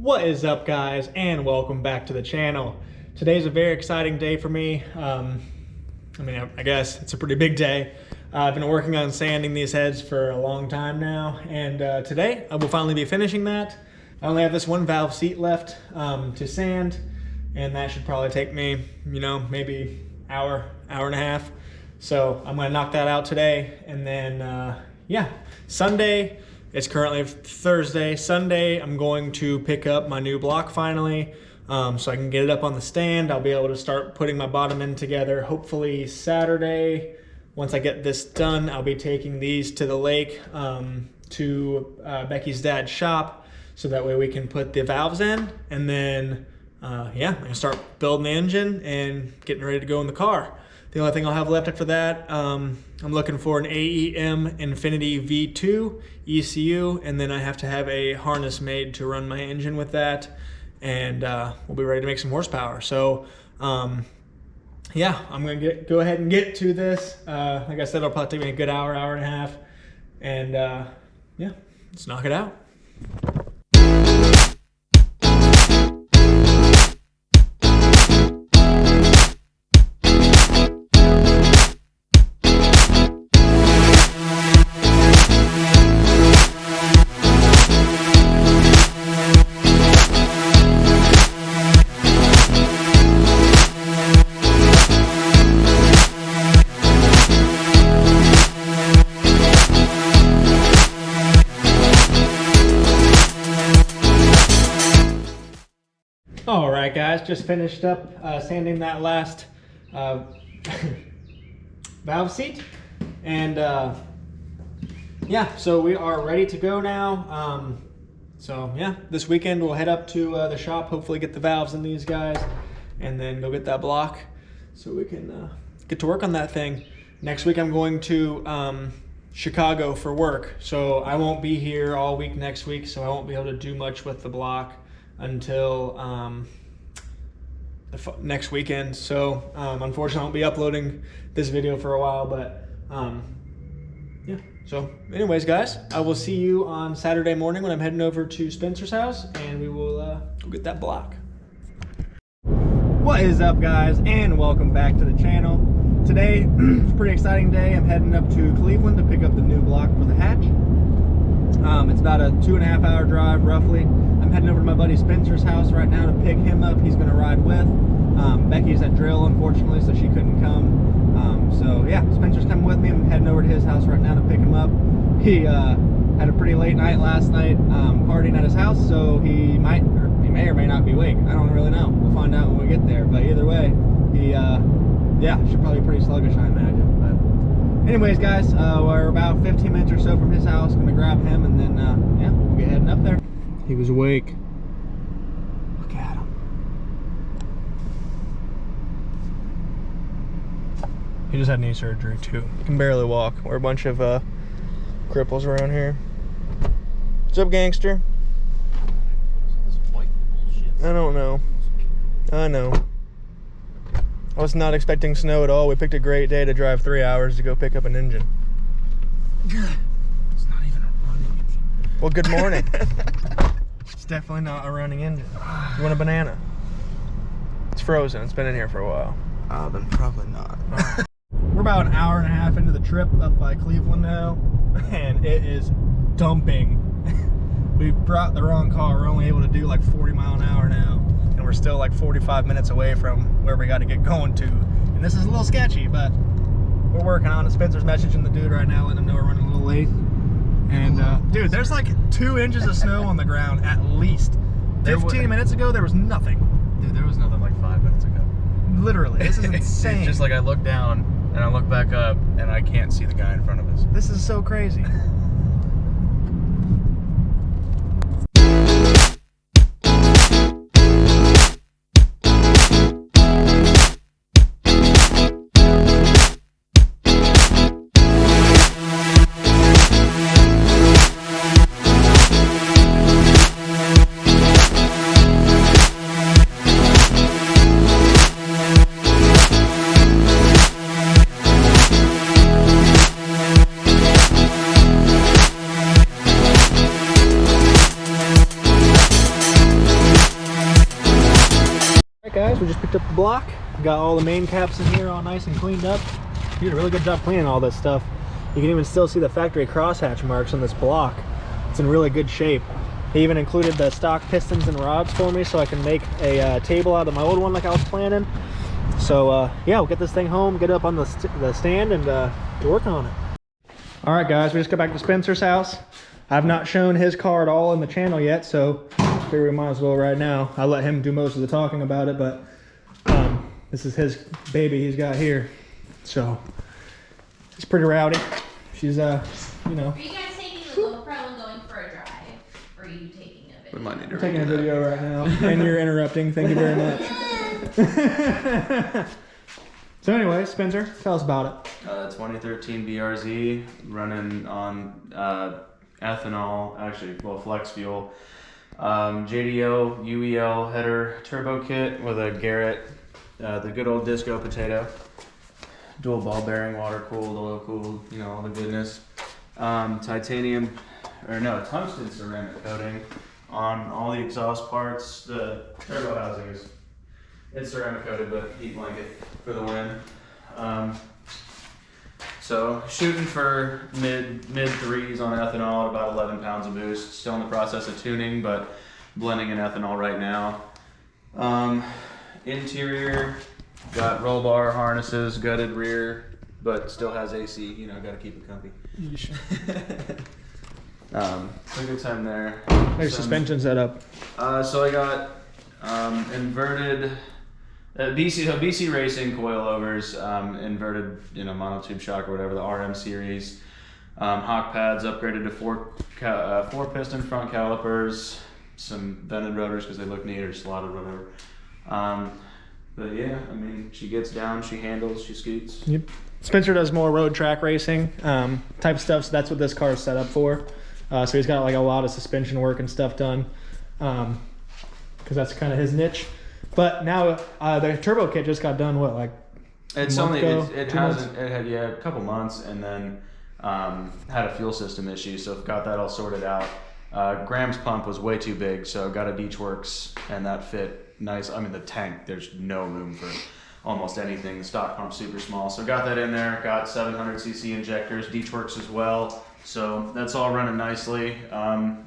What is up, guys, and welcome back to the channel. Today's a very exciting day for me. I guess it's a pretty big day. I've been working on sanding these heads for a long time now, and today I will finally be finishing that. I only have this one valve seat left to sand, and that should probably take me, maybe hour and a half. So I'm gonna knock that out today, and then Sunday. It's currently Thursday. Sunday, I'm going to pick up my new block finally, so I can get it up on the stand. I'll be able to start putting my bottom end together. Hopefully Saturday, once I get this done, I'll be taking these to the lake to Becky's dad's shop, so that way we can put the valves in, and then I can start building the engine and getting ready to go in the car. The only thing I'll have left after that, I'm looking for an AEM Infinity V2 ECU, and then I have to have a harness made to run my engine with that, and we'll be ready to make some horsepower. So, I'm gonna go ahead and get to this. Like I said, it'll probably take me a good hour and a half, and let's knock it out. All right, guys, just finished up sanding that last valve seat, and so we are ready to go now. This weekend we'll head up to the shop, hopefully get the valves in these guys, and then go get that block so we can get to work on that thing. Next week I'm going to Chicago for work, so I won't be here all week next week, so I won't be able to do much with the block until next weekend. So unfortunately I won't be uploading this video for a while, but so anyways, guys, I will see you on Saturday morning when I'm heading over to Spencer's house, and we will go get that block. What is up, guys, and welcome back to the channel. Today it's a pretty exciting day. I'm heading up to Cleveland to pick up the new block for the hatch. It's about a 2.5 hour drive roughly. I'm heading over to my buddy Spencer's house right now to pick him up. He's gonna ride with. Becky's at drill, unfortunately, so she couldn't come. Spencer's coming with me. I'm heading over to his house right now to pick him up. He had a pretty late night last night partying at his house, so he may or may not be awake. I don't really know. We'll find out when we get there, but either way, he should probably be pretty sluggish, I imagine. But anyways, guys, we're about 15 minutes or so from his house. Gonna grab him, and then we'll be heading up there. He was awake. Look at him. He just had knee surgery too. He can barely walk. We're a bunch of cripples around here. What's up, gangster? What's all this white bullshit? I don't know. I know. I was not expecting snow at all. We picked a great day to drive 3 hours to go pick up an engine. It's not even a running engine. Well, good morning. It's definitely not a running engine. You want a banana? It's frozen. It's been in here for a while. Then probably not. We're about an hour and a half into the trip up by Cleveland now, and it is dumping. We brought the wrong car. We're only able to do like 40 miles an hour now, and we're still like 45 minutes away from where we got to get going to. And this is a little sketchy, but we're working on it. Spencer's messaging the dude right now, letting him know we're running a little late. And dude, there's like 2 inches of snow on the ground at least. 15 minutes ago, there was nothing. Dude, there was nothing like 5 minutes ago. Literally, this is insane. It's just like I look down and I look back up and I can't see the guy in front of us. This is so crazy. we just picked up the block. Got all the main caps in here all nice and cleaned up. He did a really good job cleaning all this stuff. You can even still see the factory crosshatch marks on this block. It's in really good shape. He even included the stock pistons and rods for me so I can make a table out of my old one like I was planning. So yeah, we'll get this thing home, get it up on the stand, and get working on it. All right, guys, we just got back to Spencer's house. I've not shown his car at all in the channel yet, so I figure we might as well right now. I'll let him do most of the talking about it, but this is his baby he's got here. So it's pretty rowdy. She's you know. Are you guys taking the GoPro and going for a drive? Or are you taking a video? We might need to I'm taking a video right now, and you're interrupting. Thank you very much. So anyway, Spencer, tell us about it. 2013 BRZ running on ethanol, actually, well, flex fuel. JDL UEL header turbo kit with a Garrett, the good old disco potato. Dual ball bearing, water cooled, oil cooled, you know, all the goodness. Titanium, or no, tungsten ceramic coating on all the exhaust parts. The turbo housing is, it's ceramic coated, but heat blanket for the win. So shooting for mid threes on ethanol at about 11 pounds of boost. Still in the process of tuning, but blending in ethanol right now. Interior, got roll bar harnesses, gutted rear, but still has AC. You know, got to keep it comfy. A good time there. There's suspension setup. So I got inverted BC Racing coilovers, inverted, you know, monotube shock or whatever, the RM series. Hawk pads upgraded to four piston front calipers, some vented rotors because they look neat, or slotted, whatever. But yeah, I mean, she gets down, she handles, she scoots. Yep. Spencer does more road track racing type stuff, so that's what this car is set up for. So he's got like a lot of suspension work and stuff done, because that's kind of his niche. But now the turbo kit just got done. What, like it's a month only ago? it hasn't it had a couple months, and then had a fuel system issue, so got that all sorted out. Graham's pump was way too big, so got a Beachworks, and that fit nice. I mean, the tank, there's no room for almost anything. The stock pump's super small, so got that in there. Got 700cc injectors, Beachworks as well. So that's all running nicely.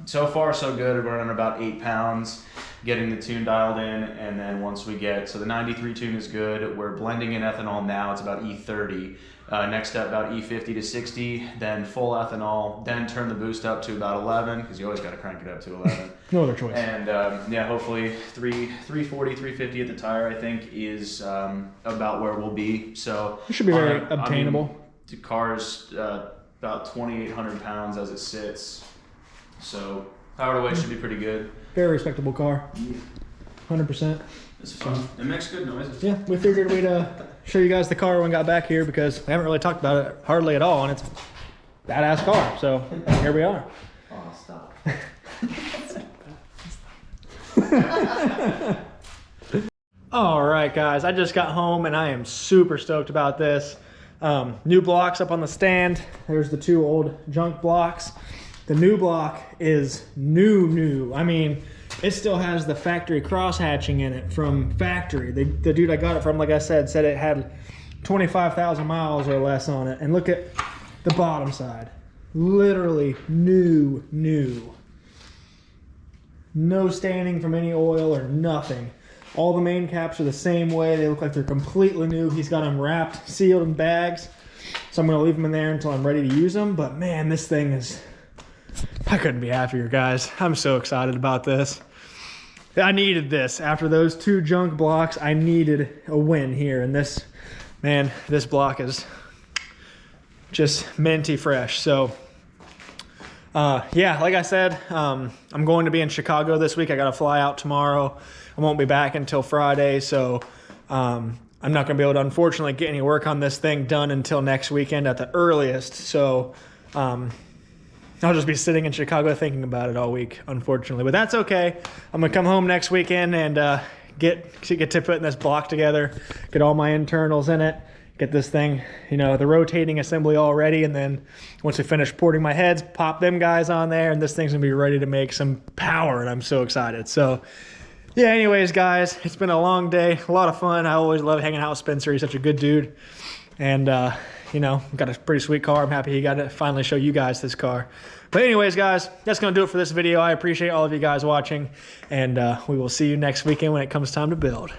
So far so good. We're running about 8 pounds, getting the tune dialed in, and then once we get, so the 93 tune is good. We're blending in ethanol now. It's about E30. Next step, about E50 to 60, then full ethanol, then turn the boost up to about 11, because you always got to crank it up to 11. No other choice. And yeah, hopefully 340, 350 at the tire, I think, is about where we'll be. So It should be very obtainable. I mean, the car's about 2,800 pounds as it sits. So power to weight should be pretty good. Very respectable car. 100%. It's fun. It makes good noises. Yeah, we figured we'd show you guys the car when we got back here, because we haven't really talked about it hardly at all, and it's a badass car. So here we are. Oh, stop. All right, guys, I just got home and I am super stoked about this. New blocks up on the stand. There's the two old junk blocks. The new block is new. I mean, it still has the factory cross hatching in it from factory. The dude I got it from, like I said it had 25,000 miles or less on it. And look at the bottom side. Literally new. No staining from any oil or nothing. All the main caps are the same way. They look like they're completely new. He's got them wrapped, sealed in bags. So I'm gonna leave them in there until I'm ready to use them. But man, this thing is, I couldn't be happier, guys. I'm so excited about this. I needed this. After those two junk blocks, I needed a win here. And this, man, this block is just minty fresh. So yeah, like I said, I'm going to be in Chicago this week. I got to fly out tomorrow. I won't be back until Friday, so I'm not going to be able to, unfortunately, get any work on this thing done until next weekend at the earliest. So I'll just be sitting in Chicago thinking about it all week, unfortunately. But that's okay. I'm going to come home next weekend and get to putting this block together, get all my internals in it, get this thing, you know, the rotating assembly all ready, and then once we finish porting my heads, pop them guys on there, and this thing's going to be ready to make some power, and I'm so excited. So Yeah, anyways, guys, it's been a long day, a lot of fun. I always love hanging out with Spencer. He's such a good dude. And, you know, got a pretty sweet car. I'm happy he got to finally show you guys this car. But anyways, guys, that's going to do it for this video. I appreciate all of you guys watching. And we will see you next weekend when it comes time to build.